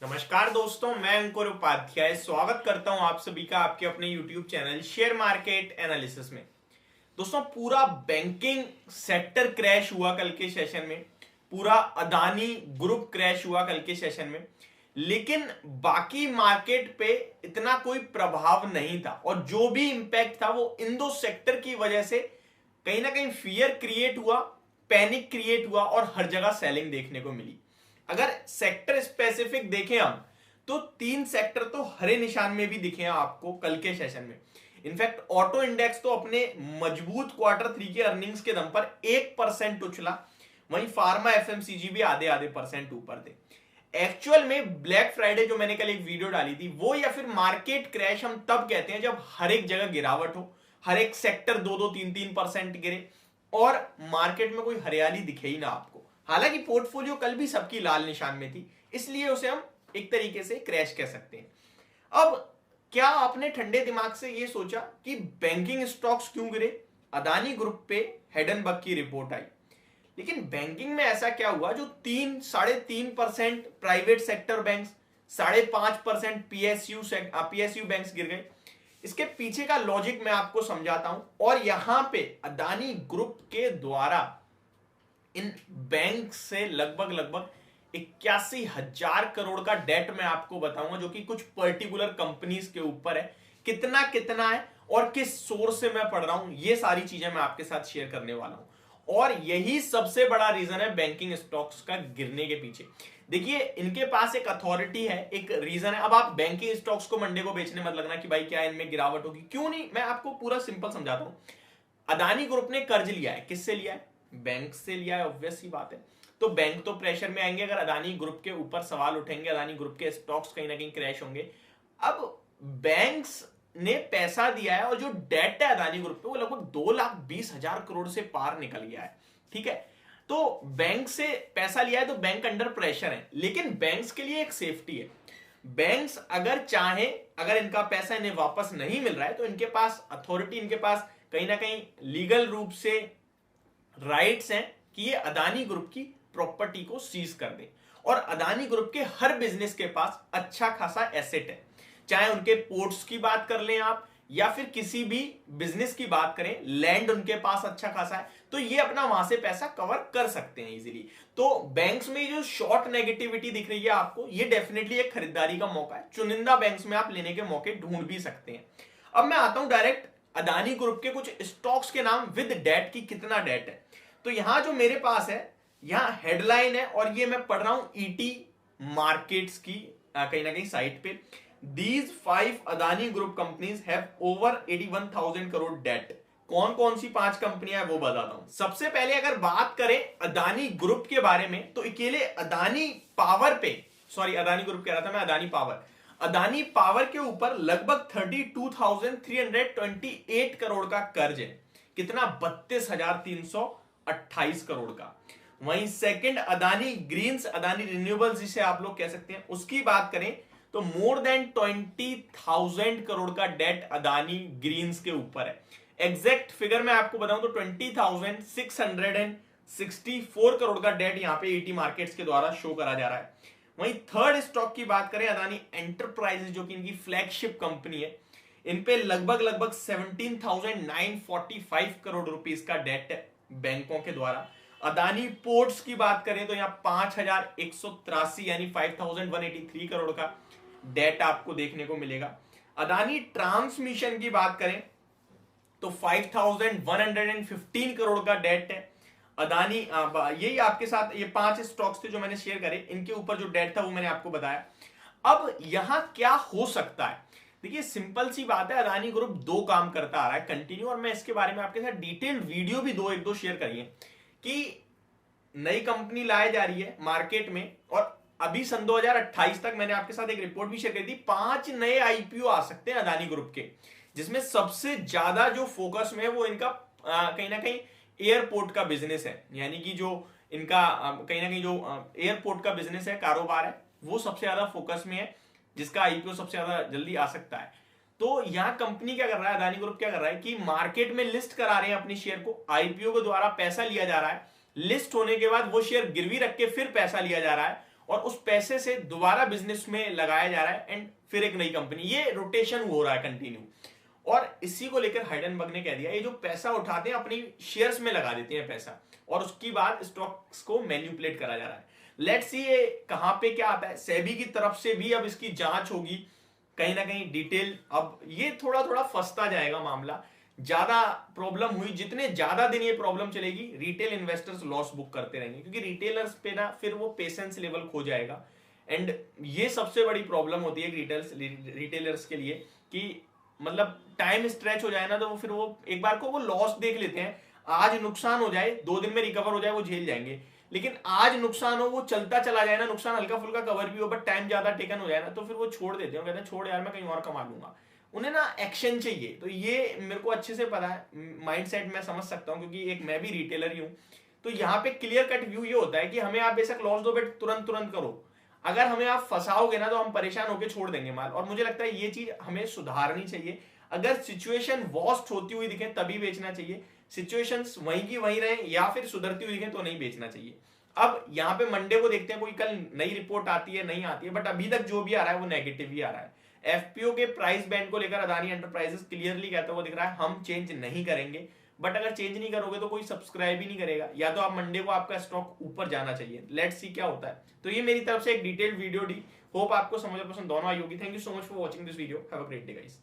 नमस्कार दोस्तों, मैं अंकुर उपाध्याय स्वागत करता हूं आप सभी का आपके अपने YouTube channel share market analysis में। दोस्तों, पूरा बैंकिंग सेक्टर क्रैश हुआ कल के सेशन में, पूरा अदानी ग्रुप क्रैश हुआ कल के सेशन में, लेकिन बाकी मार्केट पे इतना कोई प्रभाव नहीं था और जो भी इंपैक्ट था वो इन दो सेक्टर की वजह से कहीं ना कहीं फियर क्रिएट हुआ, पैनिक क्रिएट हुआ और हर जगह सेलिंग देखने को मिली। अगर सेक्टर स्पेसिफिक देखें हम तो तीन सेक्टर तो हरे निशान में भी दिखे हैं आपको कल के सेशन में। इनफैक्ट ऑटो इंडेक्स तो अपने मजबूत क्वार्टर थ्री के अर्निंग्स के दम पर 1% उछला, वहीं फार्मा एफएमसीजी भी आधे आधे परसेंट ऊपर थे। एक्चुअल में ब्लैक फ्राइडे जो मैंने कल एक वीडियो डाली थी वो, या फिर मार्केट क्रैश हम तब कहते हैं जब हर एक जगह गिरावट हो, हर एक सेक्टर 2-3% गिरे और मार्केट में कोई हरियाली दिखे ही ना आपको। हालांकि पोर्टफोलियो कल भी सबकी लाल निशान में थी, इसलिए उसे हम एक तरीके से क्रैश कह सकते हैं। अब क्या आपने ठंडे दिमाग से यह सोचा कि बैंकिंग स्टॉक्स क्यों गिरे? अदानी ग्रुप पे हेडनबर्ग की रिपोर्ट आई, लेकिन बैंकिंग में ऐसा क्या हुआ जो 3-3.5% private sector banks, 5.5% PSU banks गिर गए? इसके पीछे का लॉजिक मैं आपको समझाता हूं और यहां पे अदानी ग्रुप के द्वारा इन बैंक से लगभग 81,000 करोड़ का डेट मैं आपको बताऊंगा, जो कि कुछ पर्टिकुलर कंपनीज के ऊपर है। कितना कितना है और किस सोर्स से मैं पढ़ रहा हूं, ये सारी चीजें मैं आपके साथ शेयर करने वाला हूं और यही सबसे बड़ा रीजन है बैंकिंग स्टॉक्स का गिरने के पीछे। देखिए, इनके पास एक अथॉरिटी है, एक रीजन है। अब आप बैंकिंग स्टॉक्स को मंडे को बेचने मत लगना कि भाई क्या इनमें गिरावट होगी, क्यों नहीं। मैं आपको पूरा सिंपल समझाता हूं। अदानी ग्रुप ने कर्ज लिया है, किससे लिया है? बैंक से लिया है, ऑब्वियस सी बात है। तो बैंक तो प्रेशर में आएंगे, अगर अदानी ग्रुप के ऊपर सवाल उठेंगे, अदानी ग्रुप के स्टॉक्स कहीं ना कहीं क्रैश होंगे। अब बैंक्स ने पैसा दिया है और जो डेट है अदानी ग्रुप पे वो लगभग 2,20,000 करोड़ से पार निकल गया है। ठीक है, तो बैंक से पैसा लिया है तो बैंक अंडर प्रेशर है, लेकिन बैंक्स के लिए एक सेफ्टी है। बैंक्स अगर चाहे, अगर इनका पैसा इन्हें वापस नहीं मिल रहा है तो इनके पास अथॉरिटी, इनके पास कहीं ना कहीं लीगल रूप से राइट्स हैं कि ये अदानी ग्रुप की प्रॉपर्टी को सीज कर दे। और अदानी ग्रुप के हर बिजनेस के पास अच्छा खासा एसेट है, चाहे उनके पोर्ट्स की बात कर लें आप या फिर किसी भी बिजनेस की बात करें, लैंड उनके पास अच्छा खासा है, तो ये अपना वहां से पैसा कवर कर सकते हैं इजीली। तो बैंक्स में जो शॉर्ट नेगेटिविटी दिख रही है आपको, ये डेफिनेटली एक खरीदारी का मौका है। चुनिंदा बैंक्स में आप लेने के मौके ढूंढ भी सकते हैं। अब मैं आता हूं डायरेक्ट अदानी ग्रुप के कुछ स्टॉक्स के नाम विद डेट की, कितना डेट है। तो यहां जो मेरे पास है, यहां हेडलाइन है और ये मैं पढ़ रहा हूं ईटी मार्केट्स की कहीं ना कहीं साइट पे। These 5 Adani group companies have over 81,000 crore debt. कौन कौन सी 5 कंपनियां हैं वो बताता हूं। सबसे पहले अगर बात करें अदानी ग्रुप के बारे में, तो अकेले अदानी पावर पे, सॉरी अदानी ग्रुप कह रहा था मैं, अदानी पावर के ऊपर लगभग 32,328 करोड़ का कर्ज है। कितना? 32,328 करोड़ का। वहीं second Adani greens, Adani renewables जिसे आप लोग कह सकते हैं, उसकी बात करें तो मोर देन 20,000 करोड़ का डेट अदानी ग्रीन्स के ऊपर है। एग्जैक्ट फिगर मैं आपको बताऊं तो 20,664 करोड़ का डेट यहां पे ईटी मार्केट्स के द्वारा शो करा जा रहा है। वहीं थर्ड स्टॉक की बात करें, अदानी एंटरप्राइजेज, जो कि इनकी फ्लैगशिप कंपनी है, इन पे लगभग 17,945 करोड़ रुपीस का डेट है बैंकों के द्वारा। अदानी पोर्ट्स की बात करें तो यहां 5,183 यानी 5,183 करोड़ का डेट आपको देखने को मिलेगा। अदानी ट्रांसमिशन की बात करें तो 5,115 करोड़ का डेट है। अदानी, यही आपके साथ ये 5 स्टॉक्स थे जो मैंने शेयर करे, इनके ऊपर जो डेट था वो मैंने आपको बताया। अब यहां क्या हो सकता है? देखिए, सिंपल सी बात है, अदानी ग्रुप 2 काम करता आ रहा है कंटिन्यू, और मैं इसके बारे में आपके साथ डिटेल वीडियो भी एक दो शेयर करिए कि नई कंपनी लाई जा रही है मार्केट में। और अभी सन 2028 तक मैंने आपके साथ एक रिपोर्ट भी शेयर करी थी, 5 नए आईपीओ आ सकते हैं अदानी ग्रुप के, जिसमें सबसे ज्यादा जो फोकस में है वो इनका कहीं ना कहीं एयरपोर्ट का बिजनेस है। यानी कि जो इनका कहीं ना कहीं जो एयरपोर्ट का बिजनेस है, कारोबार है, वो सबसे ज्यादा फोकस में है, जिसका आईपीओ सबसे ज्यादा जल्दी आ सकता है। तो यहां कंपनी क्या कर रहा है, अदानी ग्रुप क्या कर रहा है कि मार्केट में लिस्ट करा रहे हैं अपने शेयर को, आईपीओ के द्वारा पैसा लिया जा रहा है, लिस्ट होने के बाद वो शेयर गिरवी रख के फिर पैसा लिया जा रहा है और उस पैसे से दोबारा बिजनेस में लगाया जा रहा है एंड फिर एक नई कंपनी, ये रोटेशन हो रहा है कंटिन्यू। और इसी को लेकर हाइडेनबर्ग ने कह दिया ये जो पैसा उठाते हैं अपनी शेयर्स में लगा देते हैं पैसा, और उसके बाद स्टॉक्स को मैन्युपुलेट करा जा रहा है। लेट्स सी ये कहां पे क्या आता है। सेबी की तरफ से भी अब इसकी जांच होगी कहीं ना कहीं डिटेल। अब ये थोड़ा थोड़ा फंसता जाएगा मामला, ज्यादा प्रॉब्लम हुई, जितने ज्यादा दिन ये प्रॉब्लम चलेगी रिटेल इन्वेस्टर्स लॉस बुक करते रहेंगे, क्योंकि रिटेलर्स पे ना फिर वो पेशेंस लेवल खो जाएगा। एंड ये सबसे बड़ी प्रॉब्लम होती है रिटेलर्स के लिए कि मतलब टाइम स्ट्रेच हो जाए ना, तो वो फिर वो एक बार को वो लॉस देख लेते हैं। आज नुकसान हो जाए, 2 दिन में रिकवर हो जाए, वो झेल जाएंगे। लेकिन आज नुकसान हो, वो चलता चला जाए ना, नुकसान हल्का फुल्का कवर भी हो बट टाइम ज्यादा टेकन हो जाए ना, तो फिर वो छोड़ देते हैं, कहते हैं छोड़ यार मैं कहीं और कमा लूंगा। उन्हें ना एक्शन चाहिए। तो ये मेरे को अच्छे से पता है, माइंडसेट मैं समझ सकता हूँ, क्योंकि एक मैं भी रिटेलर ही हूँ। तो यहाँ पे क्लियर कट व्यू ये होता है कि हमें आप बेशक लॉस दो बट तुरंत तुरंत करो। अगर हमें आप फंसाओगे ना तो हम परेशान होकर छोड़ देंगे माल। और मुझे लगता है ये चीज हमें सुधारनी चाहिए। अगर सिचुएशन वर्स्ट होती हुई दिखे तभी बेचना चाहिए, सिचुएशंस वहीं की वहीं रहे या फिर सुधरती हुई दिखे तो नहीं बेचना चाहिए। अब यहाँ पे मंडे को देखते हैं कोई कल नई रिपोर्ट आती है नहीं आती है, बट अभी तक जो भी आ रहा है वो नेगेटिव ही आ रहा है। एफपीओ के प्राइस बैंड को लेकर अदानी एंटरप्राइजेस क्लियरली कहता हुआ दिख रहा है हम चेंज नहीं करेंगे। बट अगर चेंज नहीं करोगे तो कोई सब्सक्राइब ही नहीं करेगा, या तो आप मंडे को आपका स्टॉक ऊपर जाना चाहिए। लेट्स सी क्या होता है। तो ये मेरी तरफ से एक डिटेल्ड वीडियो दी, होप आपको समझ और पसंद दोनों आई होगी। Thank you so much for watching this video, have a great day guys.